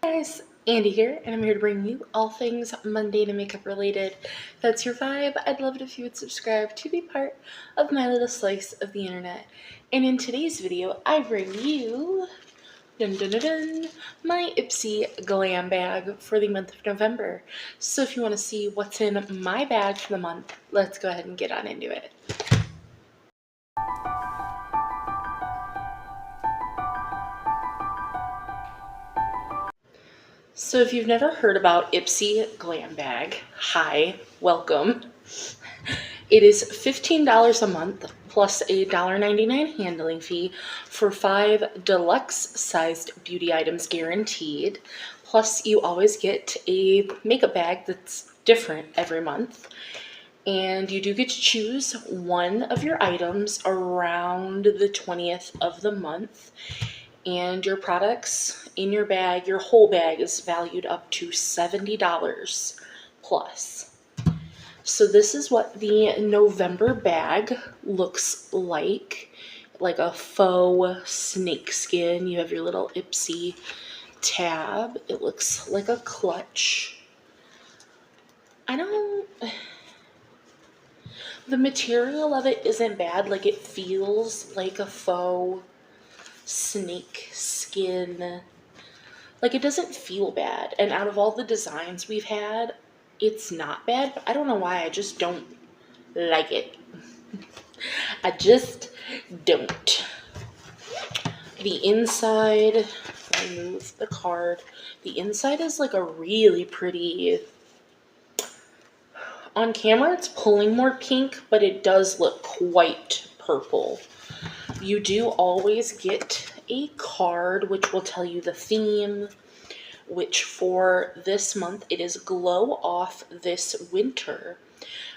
Guys, Andy here, and I'm here to bring you all things mundane and makeup related. If that's your vibe, I'd love it if you would subscribe to be part of my little slice of the internet. And in today's video, I bring you dun, dun, dun, dun, my Ipsy Glam bag for the month of November. So if you want to see what's in my bag for the month, let's go ahead and get on into it. So if you've never heard about Ipsy Glam Bag, hi, welcome. It is $15 a month plus a $1.99 handling fee for 5 deluxe sized beauty items guaranteed. Plus you always get a makeup bag that's different every month. And you do get to choose one of your items around the 20th of the month. And your products in your bag, your whole bag, is valued up to $70 plus. So this is what the November bag looks like a faux snake skin. You have your little Ipsy tab. It looks like a clutch. The material of it isn't bad. Like, it feels like a faux snake skin. Like, it doesn't feel bad, and out of all the designs we've had, it's not bad, but I don't know why, I just don't like it. I just don't. The inside, remove the card, the inside is like a really pretty, on camera it's pulling more pink, but it does look quite purple. You do always get a card which will tell you the theme, which for this month it is Glow Off This Winter.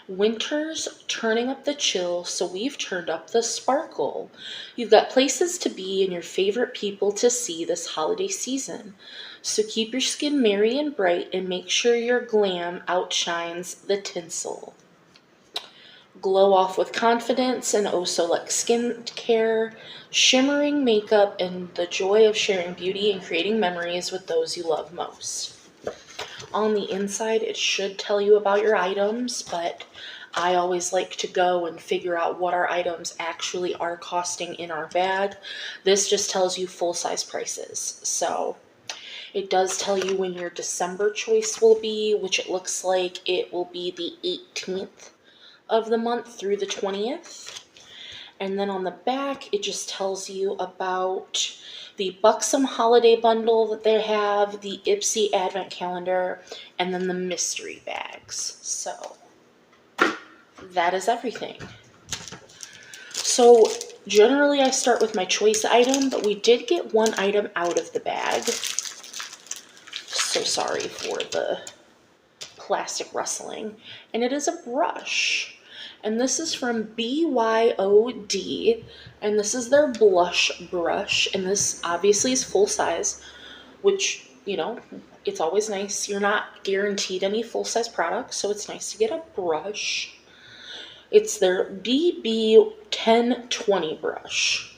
Winter's turning up the chill, so we've turned up the sparkle. You've got places to be and your favorite people to see this holiday season. So keep your skin merry and bright and make sure your glam outshines the tinsel. Glow off with confidence and oh so luxe skincare, shimmering makeup, and the joy of sharing beauty and creating memories with those you love most. On the inside, it should tell you about your items, but I always like to go and figure out what our items actually are costing in our bag. This just tells you full-size prices. So it does tell you when your December choice will be, which it looks like it will be the 18th of the month through the 20th. And then on the back, it just tells you about the Buxom holiday bundle that they have, the Ipsy advent calendar, and then the mystery bags. So that is everything. So generally I start with my choice item, but we did get one item out of the bag. So sorry for the plastic rustling. And it is a brush. And this is from BYOD, and this is their blush brush, and this obviously is full size, which, you know, it's always nice. You're not guaranteed any full size products, so it's nice to get a brush. It's their BB1020 brush.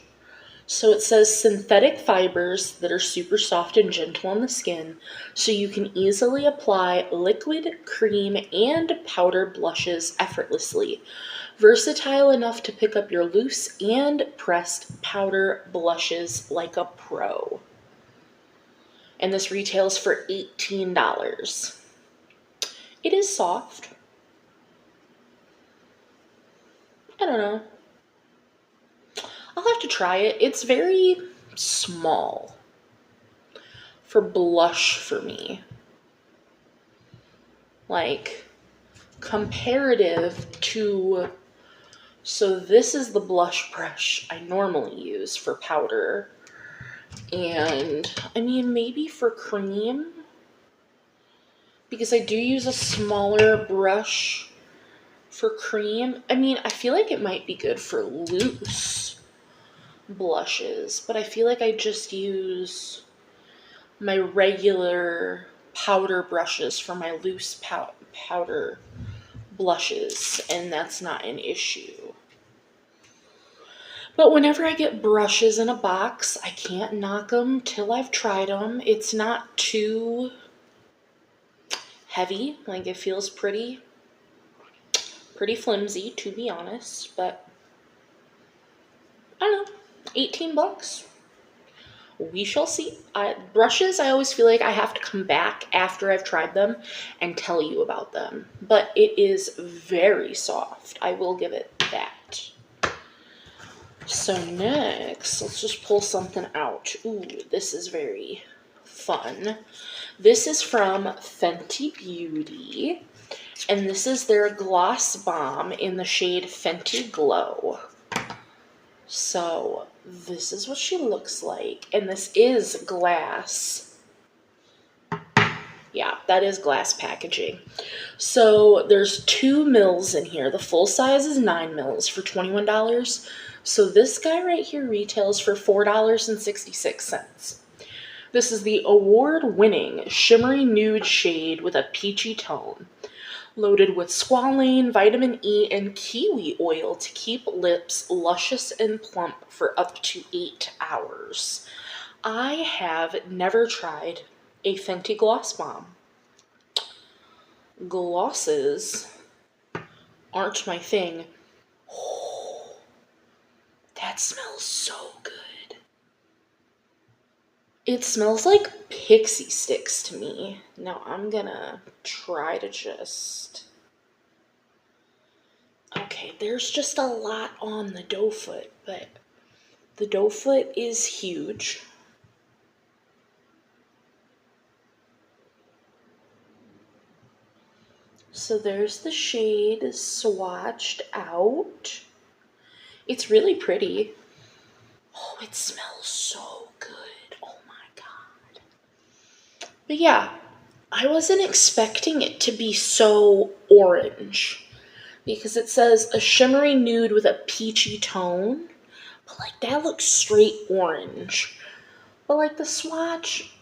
So it says synthetic fibers that are super soft and gentle on the skin, so you can easily apply liquid, cream, and powder blushes effortlessly. Versatile enough to pick up your loose and pressed powder blushes like a pro. And this retails for $18. It is soft. I don't know. I'll have to try it. It's very small for blush for me. Like, comparative to, so this is the blush brush I normally use for powder. And, I mean, maybe for cream, because I do use a smaller brush for cream. I mean, I feel like it might be good for loose blushes, but I feel like I just use my regular powder brushes for my loose powder blushes, and that's not an issue. But whenever I get brushes in a box, I can't knock them till I've tried them. It's not too heavy, like it feels pretty flimsy, to be honest, but I don't know, 18 bucks. We shall see. Brushes, I always feel like I have to come back after I've tried them and tell you about them. But it is very soft. I will give it that. So next, let's just pull something out. Ooh, this is very fun. This is from Fenty Beauty. And this is their Gloss Bomb in the shade Fenty Glow. So this is what she looks like. And this is glass. Yeah, that is glass packaging. So there's 2 mils in here. The full size is 9 mils for $21. So this guy right here retails for $4.66. This is the award-winning shimmery nude shade with a peachy tone, loaded with squalane, vitamin E, and kiwi oil to keep lips luscious and plump for up to 8 hours. I have never tried a Fenty Gloss Bomb. Glosses aren't my thing. Oh, that smells so good. It smells like pixie sticks to me. Now I'm gonna try to just... Okay, there's just a lot on the doe foot, but the doe foot is huge. So there's the shade swatched out. It's really pretty. Oh, it smells so good. Oh my God. But yeah, I wasn't expecting it to be so orange, because it says a shimmery nude with a peachy tone. But like that looks straight orange. But like the swatch,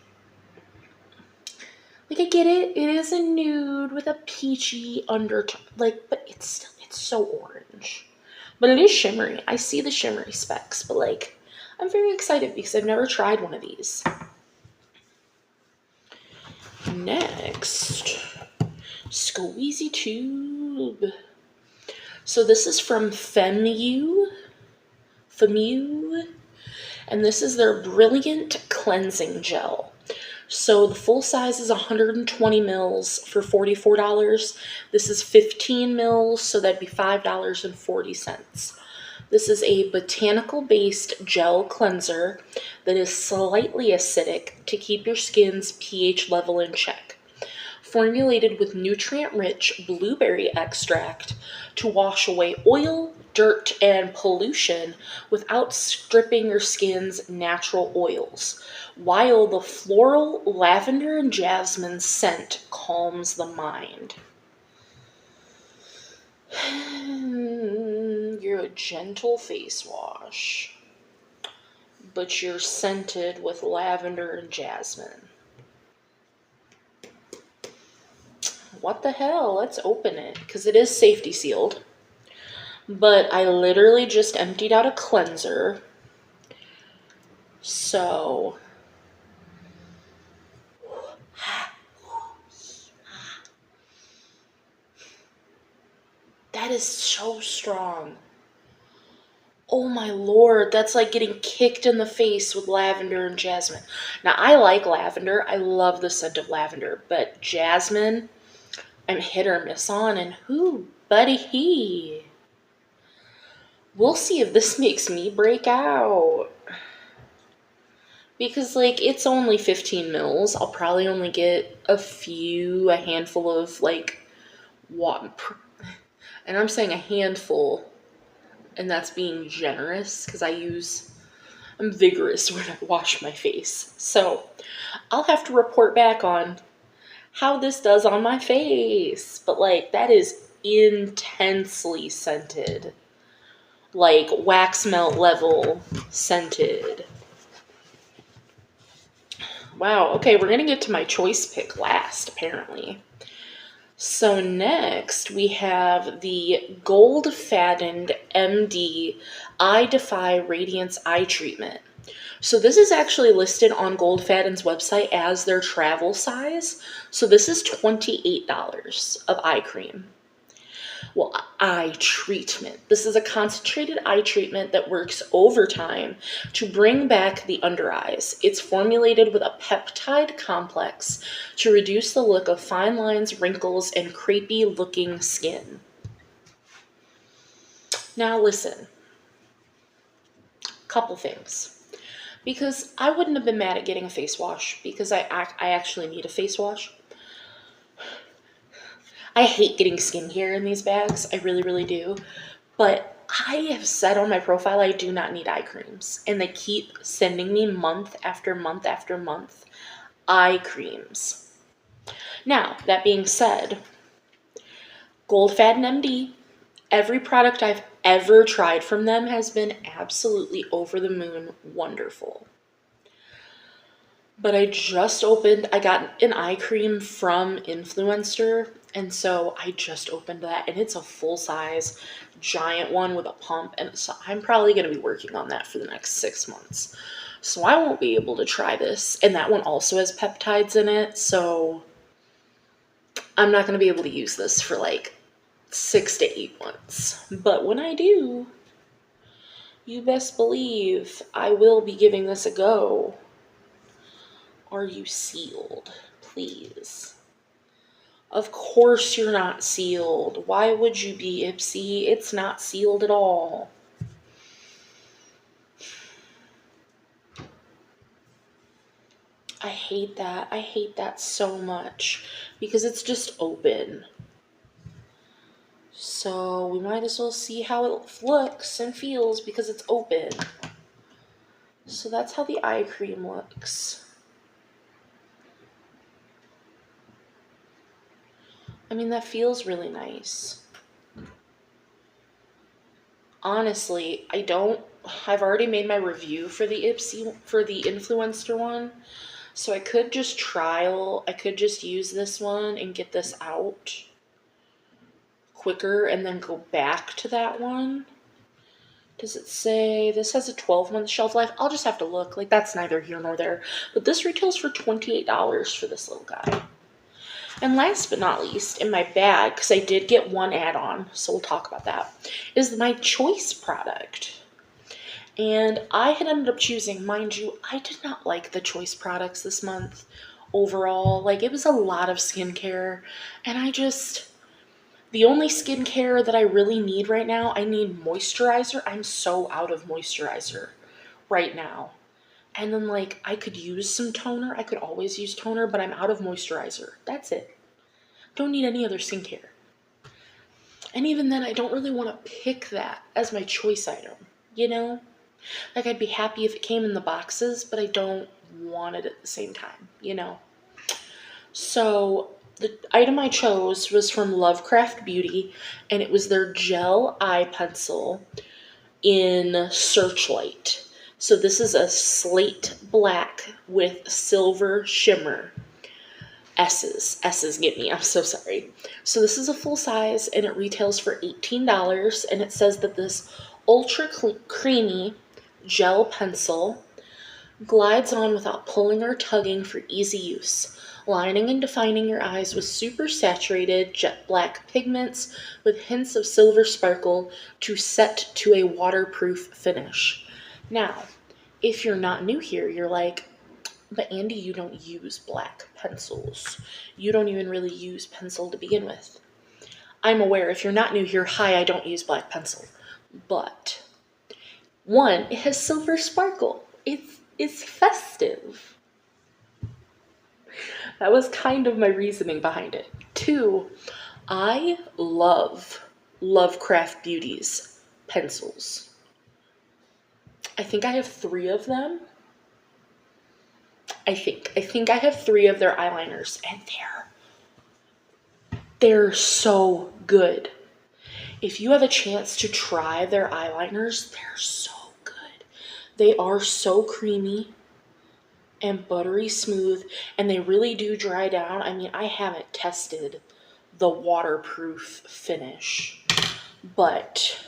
like I get it, it is a nude with a peachy undertone, like, but it's so orange. But it is shimmery. I see the shimmery specks, but like, I'm very excited because I've never tried one of these. Next, Squeezy Tube. So this is from Femu, and this is their Brilliant Cleansing Gel. So the full size is 120 mils for $44. This is 15 mils, so that'd be $5.40. This is a botanical-based gel cleanser that is slightly acidic to keep your skin's pH level in check. Formulated with nutrient-rich blueberry extract to wash away oil, dirt, and pollution without stripping your skin's natural oils, while the floral, lavender, and jasmine scent calms the mind. You're a gentle face wash, but you're scented with lavender and jasmine. What the hell? Let's open it, because it is safety sealed. But I literally just emptied out a cleanser. So... that is so strong. Oh my lord, that's like getting kicked in the face with lavender and jasmine. Now, I like lavender. I love the scent of lavender. But jasmine, I'm hit or miss on. And who, buddy, he? We'll see if this makes me break out. Because, like, it's only 15 mils. I'll probably only get a handful of, like, water. And I'm saying a handful, and that's being generous, because I'm vigorous when I wash my face. So, I'll have to report back on how this does on my face. But, like, that is intensely scented. Like, wax melt level scented. Wow, okay, we're gonna get to my choice pick last, apparently. So next we have the Gold Faddened MD Eye Defy Radiance Eye Treatment. So this is actually listed on Gold Fadden's website as their travel size. So this is $28 of eye cream. Well, eye treatment. This is a concentrated eye treatment that works overtime to bring back the under eyes. It's formulated with a peptide complex to reduce the look of fine lines, wrinkles, and crepey looking skin. Now listen, couple things. Because I wouldn't have been mad at getting a face wash because I actually need a face wash. I hate getting skincare in these bags. I really, really do. But I have said on my profile I do not need eye creams. And they keep sending me month after month after month eye creams. Now, that being said, Gold Fadden MD, every product I've ever tried from them has been absolutely over the moon wonderful. But I got an eye cream from Influencer, and so I just opened that, and it's a full-size, giant one with a pump, and so I'm probably going to be working on that for the next 6 months. So I won't be able to try this, and that one also has peptides in it, so I'm not going to be able to use this for like 6 to 8 months. But when I do, you best believe I will be giving this a go. Are you sealed? Please. Of course you're not sealed. Why would you be, Ipsy? It's not sealed at all. I hate that. I hate that so much because it's just open. So we might as well see how it looks and feels because it's open. So that's how the eye cream looks. I mean, that feels really nice. Honestly, I've already made my review for the Ipsy, for the Influencer one. So I could just use this one and get this out quicker and then go back to that one. Does it say this has a 12-month shelf life? I'll just have to look. Like, that's neither here nor there. But this retails for $28 for this little guy. And last but not least, in my bag, because I did get one add-on, so we'll talk about that, is my Choice product. And I had ended up choosing, mind you, I did not like the Choice products this month overall. Like, it was a lot of skincare, and the only skincare that I really need right now, I need moisturizer. I'm so out of moisturizer right now. And then, like, I could use some toner. I could always use toner, but I'm out of moisturizer. That's it. Don't need any other skincare. And even then, I don't really want to pick that as my choice item, you know? Like, I'd be happy if it came in the boxes, but I don't want it at the same time, you know? So, the item I chose was from Lovecraft Beauty, and it was their gel eye pencil in Searchlight. So this is a slate black with silver shimmer. S's get me, I'm so sorry. So this is a full size and it retails for $18, and it says that this ultra creamy gel pencil glides on without pulling or tugging for easy use, lining and defining your eyes with super saturated jet black pigments with hints of silver sparkle to set to a waterproof finish. Now, if you're not new here, you're like, but Andy, you don't use black pencils. You don't even really use pencil to begin with. I'm aware, if you're not new here, hi, I don't use black pencil. But, one, it has silver sparkle. It's festive. That was kind of my reasoning behind it. Two, I love Lovecraft Beauty's pencils. I think I have 3 of them. I think I have 3 of their eyeliners, and they're so good. If you have a chance to try their eyeliners, they're so good. They are so creamy and buttery smooth, and they really do dry down. I mean, I haven't tested the waterproof finish. But,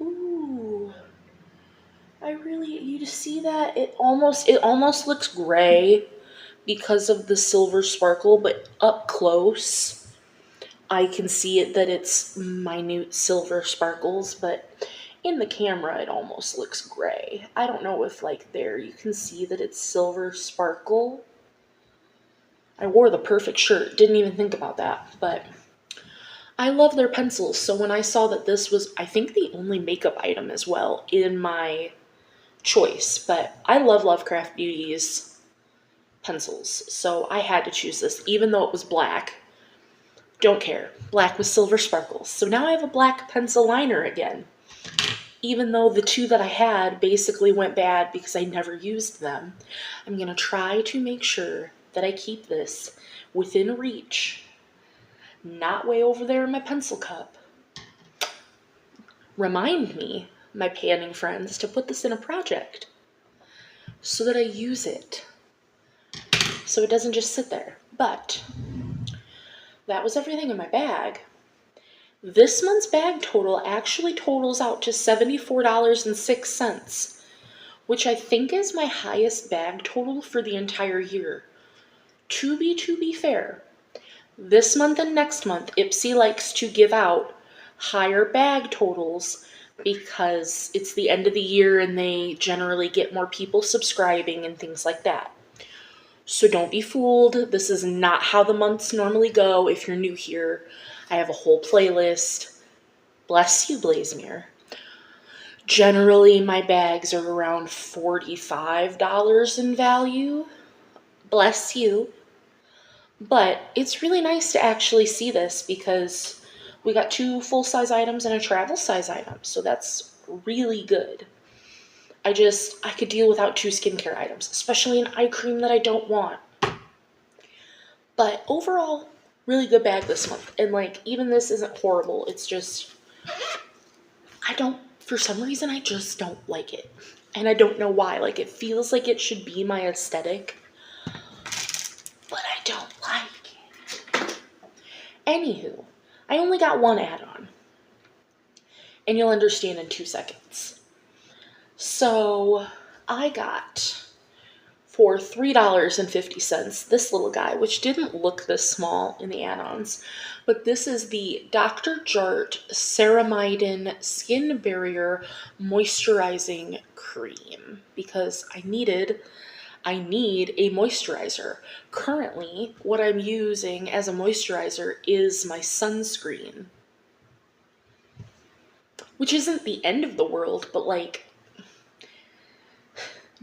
ooh, you just see that? It almost looks gray because of the silver sparkle, but up close, I can see it that it's minute silver sparkles, but in the camera, it almost looks gray. I don't know if, like, there you can see that it's silver sparkle. I wore the perfect shirt, didn't even think about that, but I love their pencils. So when I saw that this was, I think, the only makeup item as well in my choice, but I love Lovecraft Beauty's pencils, so I had to choose this, even though it was black. Don't care. Black with silver sparkles. So now I have a black pencil liner again. Even though the two that I had basically went bad because I never used them, I'm going to try to make sure that I keep this within reach, not way over there in my pencil cup. Remind me, my panning friends, to put this in a project so that I use it, so it doesn't just sit there. But that was everything in my bag. This month's bag total actually totals out to $74.06, which I think is my highest bag total for the entire year. To be fair, this month and next month, Ipsy likes to give out higher bag totals because it's the end of the year and they generally get more people subscribing and things like that. So don't be fooled. This is not how the months normally go. If you're new here, I have a whole playlist. Bless you, Blazemere. Generally, my bags are around $45 in value. Bless you. But it's really nice to actually see this because we got 2 full-size items and a travel size item. So that's really good. I could deal without 2 skincare items, especially an eye cream that I don't want. But overall, really good bag this month. And like, even this isn't horrible. It's just, for some reason, I just don't like it. And I don't know why. Like, it feels like it should be my aesthetic, but I don't like it. Anywho, I only got one add-on. And you'll understand in 2 seconds. So, I got, for $3.50, this little guy, which didn't look this small in the add-ons, but this is the Dr. Jart Ceramidin Skin Barrier Moisturizing Cream, because I need a moisturizer. Currently, what I'm using as a moisturizer is my sunscreen, which isn't the end of the world, but like,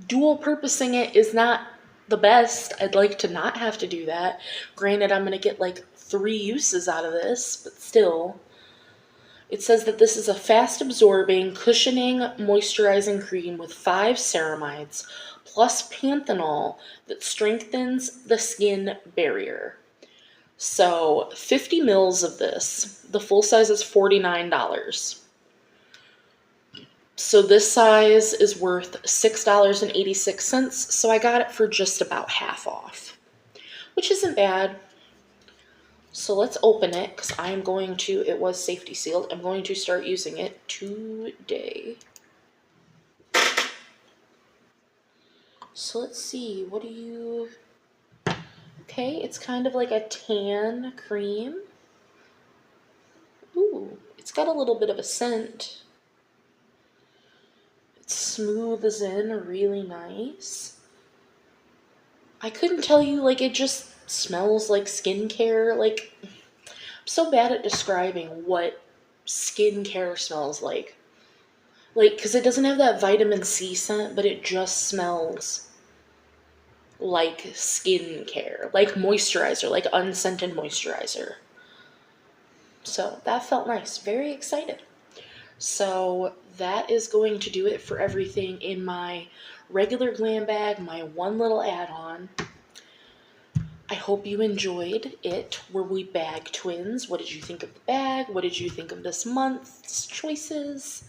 dual purposing it is not the best. I'd like to not have to do that. Granted, I'm going to get like 3 uses out of this, but still. It says that this is a fast absorbing, cushioning, moisturizing cream with 5 ceramides plus panthenol that strengthens the skin barrier. So 50 mils of this. The full size is $49. So this size is worth $6.86, so I got it for just about half off, which isn't bad. So let's open it, because it was safety sealed. I'm going to start using it today. So let's see, okay, it's kind of like a tan cream. Ooh, it's got a little bit of a scent. Smooths in really nice. I couldn't tell you, like, it just smells like skincare. Like, I'm so bad at describing what skincare smells like. Like, because it doesn't have that vitamin C scent, but it just smells like skincare. Like moisturizer, like unscented moisturizer. So that felt nice. Very excited. So that is going to do it for everything in my regular glam bag, my one little add-on. I hope you enjoyed it. Were we bag twins? What did you think of the bag? What did you think of this month's choices?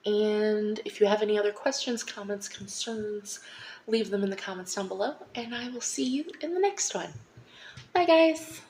And if you have any other questions, comments, concerns, leave them in the comments down below, and I will see you in the next one. Bye, guys.